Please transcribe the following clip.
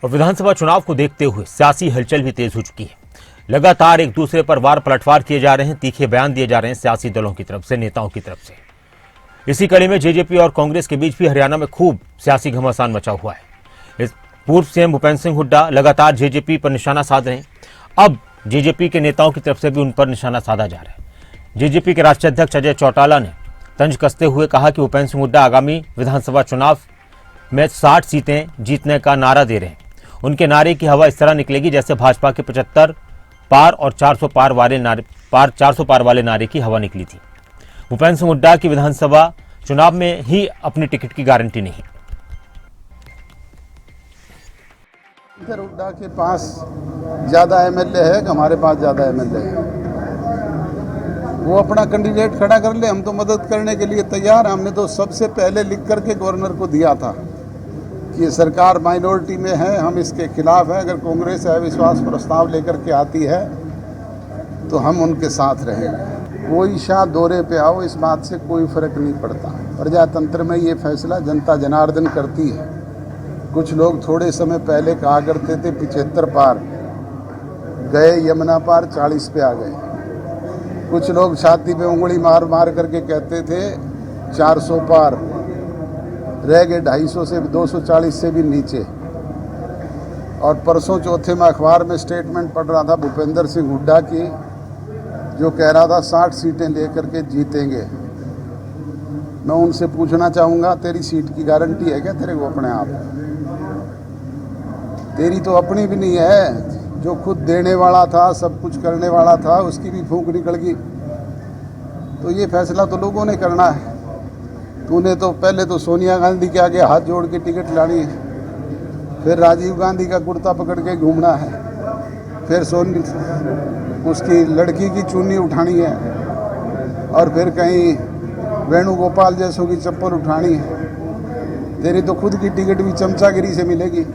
और विधानसभा चुनाव को देखते हुए सियासी हलचल भी तेज हो चुकी है। लगातार एक दूसरे पर वार पलटवार किए जा रहे हैं, तीखे बयान दिए जा रहे हैं सियासी दलों की तरफ से, नेताओं की तरफ से। इसी कड़ी में जेजेपी और कांग्रेस के बीच भी हरियाणा में खूब सियासी घमासान मचा हुआ है। इस पूर्व सीएम भूपेंद्र सिंह हुड्डा लगातार जेजेपी पर निशाना साध रहे हैं। अब जेजेपी के नेताओं की तरफ से भी उन पर निशाना साधा जा रहा है। जेजेपी के राष्ट्रीय अध्यक्ष अजय चौटाला ने तंज कसते हुए कहा कि भूपेंद्र सिंह हुड्डा आगामी विधानसभा चुनाव में 60 सीटें जीतने का नारा दे रहे हैं। उनके नारे की हवा इस तरह निकलेगी जैसे भाजपा के 75 पार और 400 पार वाले नारे की हवा निकली थी। भूपेंद्र सिंह हुड्डा की विधानसभा चुनाव में ही अपनी टिकट की गारंटी नहीं। हुड्डा के पास ज़्यादा एमएलए है कि हमारे पास ज़्यादा एमएलए है? वो अपना कैंडिडेट खड़ा कर ले, हम तो मदद करने के लिए तैयार हैं। हमने तो सबसे पहले लिख करके गवर्नर को दिया था कि ये सरकार माइनॉरिटी में है, हम इसके खिलाफ हैं। अगर कांग्रेस अविश्वास प्रस्ताव लेकर के आती है तो हम उनके साथ रहेंगे। कोई शाह दौरे पे आओ, इस बात से कोई फर्क नहीं पड़ता। प्रजातंत्र में ये फैसला जनता जनार्दन करती है। कुछ लोग थोड़े समय पहले कहा करते थे 75 पार गए, यमुना पार 40 पे आ गए। कुछ लोग छाती पे उंगली मार मार करके कहते थे 400 पार रह गए, 250 से 240 से भी नीचे। और परसों चौथे में अखबार में स्टेटमेंट पढ़ रहा था भूपेंद्र सिंह हुड्डा की, जो कह रहा था 60 सीटें लेकर के जीतेंगे। मैं उनसे पूछना चाहूँगा, तेरी सीट की गारंटी है क्या तेरे को अपने आप? तेरी तो अपनी भी नहीं है। जो खुद देने वाला था, सब कुछ करने वाला था, उसकी भी फूंक निकल गई। तो ये फैसला तो लोगों ने करना है। तूने तो पहले तो सोनिया गांधी के आगे हाथ जोड़ के टिकट लानी है, फिर राजीव गांधी का कुर्ता पकड़ के घूमना है, फिर उसकी लड़की की चुन्नी उठानी है, और फिर कहीं वेणुगोपाल जैसों की चप्पल उठानी है। तेरी तो खुद की टिकट भी चमचागिरी से मिलेगी।